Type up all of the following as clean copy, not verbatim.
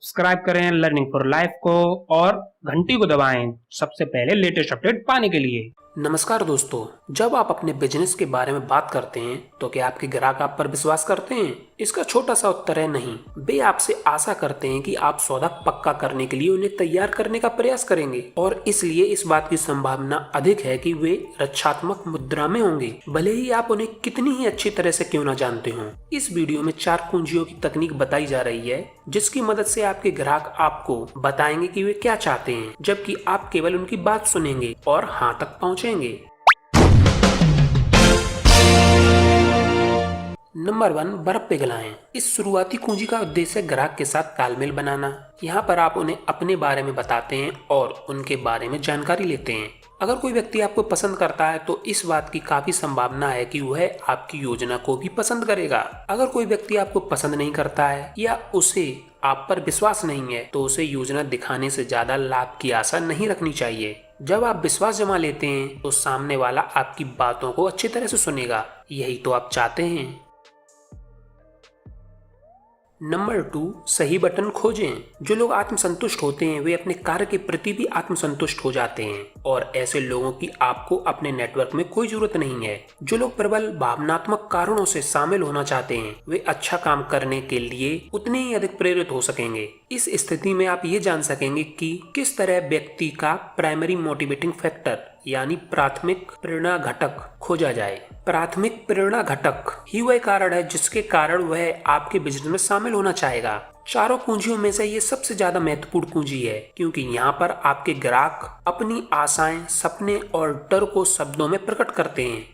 Subscribe करें learning for life को और घंटी को दबाएं सबसे पहले लेटेस्ट अपडेट पाने के लिए। नमस्कार दोस्तों, जब आप अपने बिजनेस के बारे में बात करते हैं तो क्या आपके ग्राहक आप पर विश्वास करते हैं? इसका छोटा सा उत्तर है नहीं। वे आपसे आशा करते हैं कि आप सौदा पक्का करने के लिए उन्हें तैयार करने का प्रयास करेंगे और इसलिए इस बात की संभावना अधिक है कि वे रक्षात्मक मुद्रा में होंगे, भले ही आप उन्हें कितनी ही अच्छी तरह से क्यों न जानते हों। इस वीडियो में 4 कुंजियों की तकनीक बताई जा रही है जिसकी मदद से आपके ग्राहक आपको बताएंगे कि वे क्या चाहते हैं, जबकि आप केवल उनकी बात सुनेंगे और हाँ तक पहुँचेंगे। नंबर 1, बर्फ पिघलाएं। इस शुरुआती कुंजी का उद्देश्य ग्राहक के साथ तालमेल बनाना। यहाँ पर आप उन्हें अपने बारे में बताते हैं और उनके बारे में जानकारी लेते हैं। अगर कोई व्यक्ति आपको पसंद करता है तो इस बात की काफी संभावना है कि वह आपकी योजना को भी पसंद करेगा। अगर कोई व्यक्ति आपको पसंद नहीं करता है या उसे आप पर विश्वास नहीं है तो उसे योजना दिखाने से ज्यादा लाभ की आशा नहीं रखनी चाहिए। जब आप विश्वास जमा लेते हैं तो सामने वाला आपकी बातों को अच्छी तरह से सुनेगा। यही तो आप चाहते हैं। नंबर 2, सही बटन खोजें। जो लोग आत्मसंतुष्ट होते हैं वे अपने कार्य के प्रति भी आत्मसंतुष्ट हो जाते हैं और ऐसे लोगों की आपको अपने नेटवर्क में कोई जरूरत नहीं है। जो लोग प्रबल भावनात्मक कारणों से शामिल होना चाहते हैं वे अच्छा काम करने के लिए उतने ही अधिक प्रेरित हो सकेंगे। इस स्थिति में आप ये जान सकेंगे कि किस तरह व्यक्ति का प्राइमरी मोटिवेटिंग फैक्टर यानी प्राथमिक प्रेरणा घटक खोजा जाए। प्राथमिक प्रेरणा घटक ही वह कारण है जिसके कारण वह आपके बिजनेस में शामिल होना चाहेगा। चारों कुंजियों में से ये सबसे ज्यादा महत्वपूर्ण कुंजी है क्योंकि यहाँ पर आपके ग्राहक अपनी आशाएं, सपने और डर को शब्दों में प्रकट करते हैं।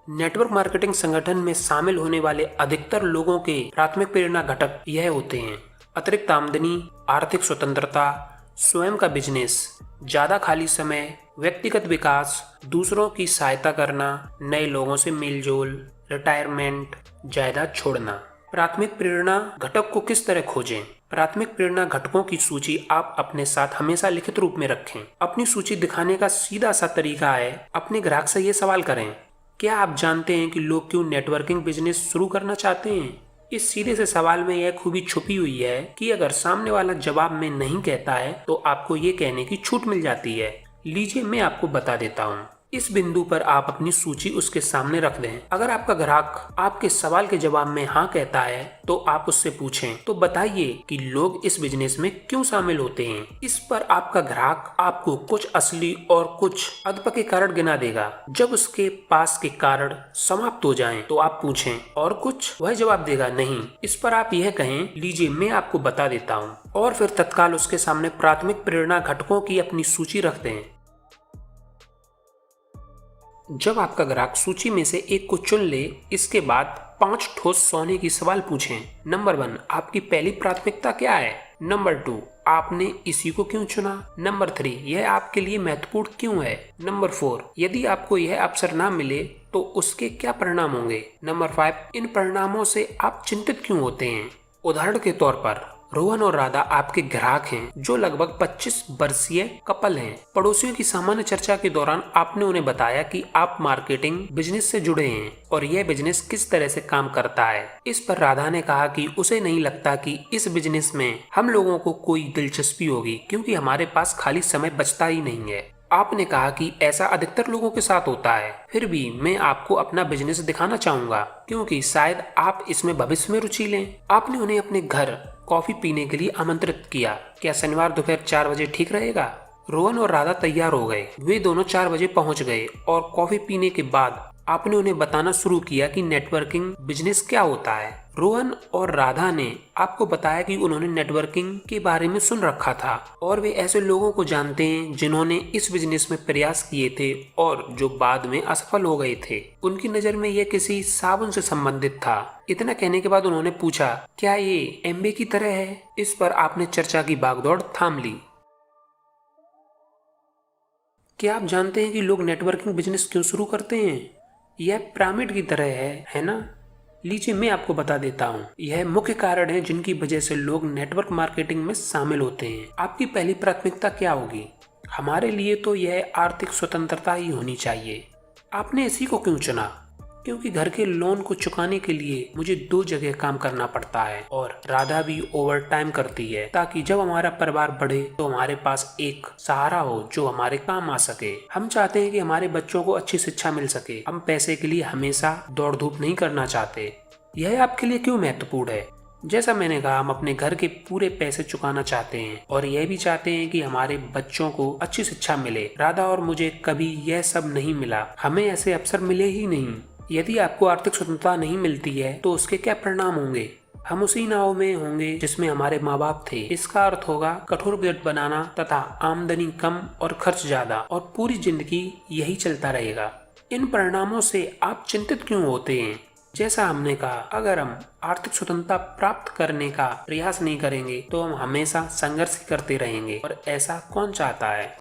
नेटवर्क मार्केटिंग संगठन में शामिल होने वाले अधिकतर लोगों के प्राथमिक प्रेरणा घटक यह होते हैं: अतिरिक्त आमदनी, आर्थिक स्वतंत्रता, स्वयं का बिजनेस, ज्यादा खाली समय, व्यक्तिगत विकास, दूसरों की सहायता करना, नए लोगों से मेलजोल, रिटायरमेंट, जायदाद छोड़ना। प्राथमिक प्रेरणा घटक को किस तरह खोजें? प्राथमिक प्रेरणा घटकों की सूची आप अपने साथ हमेशा लिखित रूप में रखें। अपनी सूची दिखाने का सीधा सा तरीका है अपने ग्राहक से ये सवाल करें: क्या आप जानते हैं कि लोग क्यों नेटवर्किंग बिजनेस शुरू करना चाहते हैं? इस सीधे से सवाल में यह खूबी छुपी हुई है कि अगर सामने वाला जवाब में नहीं कहता है तो आपको ये कहने की छूट मिल जाती है। लीजिए मैं आपको बता देता हूँ। इस बिंदु पर आप अपनी सूची उसके सामने रख दें। अगर आपका ग्राहक आपके सवाल के जवाब में हाँ कहता है तो आप उससे पूछें, तो बताइए कि लोग इस बिजनेस में क्यों शामिल होते हैं। इस पर आपका ग्राहक आपको कुछ असली और कुछ अधपके कारण गिना देगा। जब उसके पास के कारण समाप्त हो जाएं, तो आप पूछें और कुछ? वह जवाब देगा नहीं। इस पर आप यह कहें, लीजिए मैं आपको बता देता हूँ, और फिर तत्काल उसके सामने प्राथमिक प्रेरणा घटकों की अपनी सूची रख दें। जब आपका ग्राहक सूची में से एक को चुन ले, इसके बाद 5 ठोस सोने की सवाल पूछें। नंबर 1, आपकी पहली प्राथमिकता क्या है? नंबर 2, आपने इसी को क्यों चुना? नंबर 3, यह आपके लिए महत्वपूर्ण क्यों है? नंबर 4, यदि आपको यह अवसर ना मिले तो उसके क्या परिणाम होंगे? नंबर 5, इन परिणामों से आप चिंतित क्यों होते हैं? उदाहरण के तौर पर रोहन और राधा आपके ग्राहक हैं जो लगभग 25 वर्षीय कपल हैं। पड़ोसियों की सामान्य चर्चा के दौरान आपने उन्हें बताया कि आप मार्केटिंग बिजनेस से जुड़े हैं और यह बिजनेस किस तरह से काम करता है। इस पर राधा ने कहा कि उसे नहीं लगता कि इस बिजनेस में हम लोगों को कोई दिलचस्पी होगी क्योंकि हमारे पास खाली समय बचता ही नहीं है। आपने कहा कि ऐसा अधिकतर लोगों के साथ होता है, फिर भी मैं आपको अपना बिजनेस दिखाना चाहूंगा क्योंकि शायद आप इसमें भविष्य में रुचि लें। आपने उन्हें अपने घर कॉफी पीने के लिए आमंत्रित किया। क्या शनिवार दोपहर 4 बजे ठीक रहेगा? रोहन और राधा तैयार हो गए। वे दोनों 4 बजे पहुंच गए और कॉफी पीने के बाद आपने उन्हें बताना शुरू किया कि नेटवर्किंग बिजनेस क्या होता है। रोहन और राधा ने आपको बताया कि उन्होंने नेटवर्किंग के बारे में सुन रखा था और वे ऐसे लोगों को जानते हैं जिन्होंने इस बिजनेस में प्रयास किए थे और जो बाद में असफल हो गए थे। उनकी नजर में यह किसी साबुन से संबंधित था। इतना कहने के बाद उन्होंने पूछा, क्या ये एमबीए की तरह है? इस पर आपने चर्चा की भागदौड़ थाम ली। क्या आप जानते हैं कि लोग नेटवर्किंग बिजनेस क्यों शुरू करते हैं? यह पिरामिड की तरह है ना? लीजिए मैं आपको बता देता हूँ। यह मुख्य कारण है जिनकी वजह से लोग नेटवर्क मार्केटिंग में शामिल होते हैं। आपकी पहली प्राथमिकता क्या होगी? हमारे लिए तो यह आर्थिक स्वतंत्रता ही होनी चाहिए। आपने इसी को क्यों चुना? क्योंकि घर के लोन को चुकाने के लिए मुझे 2 जगह काम करना पड़ता है और राधा भी ओवर टाइम करती है ताकि जब हमारा परिवार बढ़े तो हमारे पास एक सहारा हो जो हमारे काम आ सके। हम चाहते हैं कि हमारे बच्चों को अच्छी शिक्षा मिल सके। हम पैसे के लिए हमेशा दौड़ धूप नहीं करना चाहते। यह आपके लिए क्यों महत्वपूर्ण है? जैसा मैंने कहा, हम अपने घर के पूरे पैसे चुकाना चाहते हैं और यह भी चाहते हैं कि हमारे बच्चों को अच्छी शिक्षा मिले। राधा और मुझे कभी यह सब नहीं मिला, हमें ऐसे अवसर मिले ही नहीं। यदि आपको आर्थिक स्वतंत्रता नहीं मिलती है तो उसके क्या परिणाम होंगे? हम उसी नाव में होंगे जिसमें हमारे माँ बाप थे। इसका अर्थ होगा कठोर बजट बनाना तथा आमदनी कम और खर्च ज्यादा, और पूरी जिंदगी यही चलता रहेगा। इन परिणामों से आप चिंतित क्यों होते हैं? जैसा हमने कहा, अगर हम आर्थिक स्वतंत्रता प्राप्त करने का प्रयास नहीं करेंगे तो हम हमेशा संघर्ष करते रहेंगे, और ऐसा कौन चाहता है।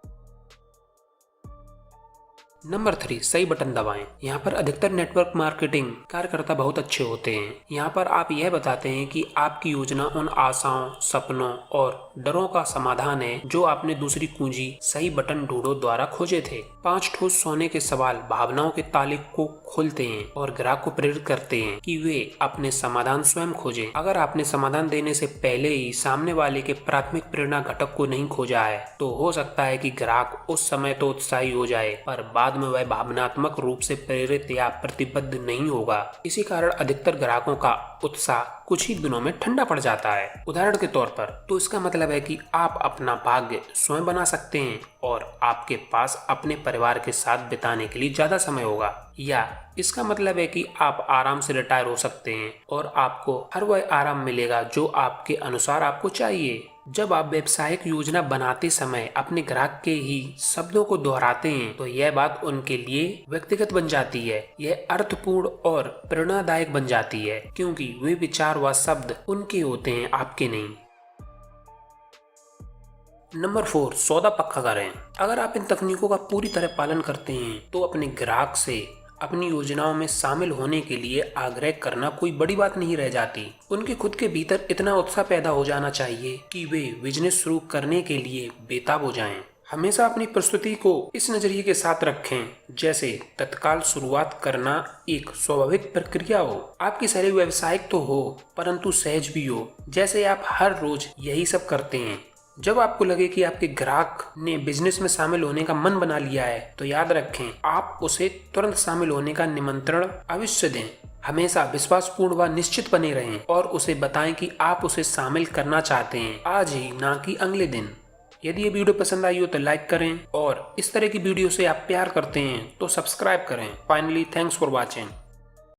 नंबर 3, सही बटन दबाएं। यहाँ पर अधिकतर नेटवर्क मार्केटिंग कार्यकर्ता बहुत अच्छे होते हैं। यहाँ पर आप यह बताते हैं कि आपकी योजना उन आशाओं, सपनों और डरों का समाधान है जो आपने दूसरी कुंजी सही बटन ढूंढो द्वारा खोजे थे। 5 ठोस सोने के सवाल भावनाओं के ताले को खोलते हैं और ग्राहक को प्रेरित करते हैं कि वे अपने समाधान स्वयं खोजें। अगर आपने समाधान देने से पहले ही सामने वाले के प्राथमिक प्रेरणा घटक को नहीं खोजा है तो हो सकता है कि ग्राहक उस समय तो उत्साही हो जाए पर बाद में वह भावनात्मक रूप से प्रेरित या प्रतिबद्ध नहीं होगा। इसी कारण अधिकतर ग्राहकों का उत्साह कुछ ही दिनों में ठंडा पड़ जाता है। उदाहरण के तौर पर, तो इसका मतलब है कि आप अपना भाग्य स्वयं बना सकते हैं और आपके पास अपने परिवार के साथ बिताने के लिए ज्यादा समय होगा, या इसका मतलब है कि आप आराम से रिटायर हो सकते हैं और आपको हर वह आराम मिलेगा जो आपके अनुसार आपको चाहिए। जब आप व्यावसायिक योजना बनाते समय अपने ग्राहक के ही शब्दों को दोहराते हैं तो यह बात उनके लिए व्यक्तिगत बन जाती है। यह अर्थपूर्ण और प्रेरणादायक बन जाती है क्योंकि वे विचार व शब्द उनके होते हैं, आपके नहीं। नंबर 4, सौदा पक्का करें। अगर आप इन तकनीकों का पूरी तरह पालन करते हैं तो अपने ग्राहक से अपनी योजनाओं में शामिल होने के लिए आग्रह करना कोई बड़ी बात नहीं रह जाती। उनके खुद के भीतर इतना उत्साह पैदा हो जाना चाहिए कि वे बिजनेस शुरू करने के लिए बेताब हो जाएं। हमेशा अपनी प्रस्तुति को इस नजरिए के साथ रखें जैसे तत्काल शुरुआत करना एक स्वाभाविक प्रक्रिया हो। आपकी शैली व्यावसायिक तो हो परंतु सहज भी हो, जैसे आप हर रोज यही सब करते हैं। जब आपको लगे कि आपके ग्राहक ने बिजनेस में शामिल होने का मन बना लिया है तो याद रखें, आप उसे तुरंत शामिल होने का निमंत्रण अवश्य दें। हमेशा विश्वासपूर्ण व निश्चित बने रहें और उसे बताएं कि आप उसे शामिल करना चाहते हैं, आज ही ना कि अगले दिन। यदि ये वीडियो पसंद आई हो तो लाइक करें और इस तरह की वीडियो से आप प्यार करते हैं तो सब्सक्राइब करें। Finally, thanks for watching.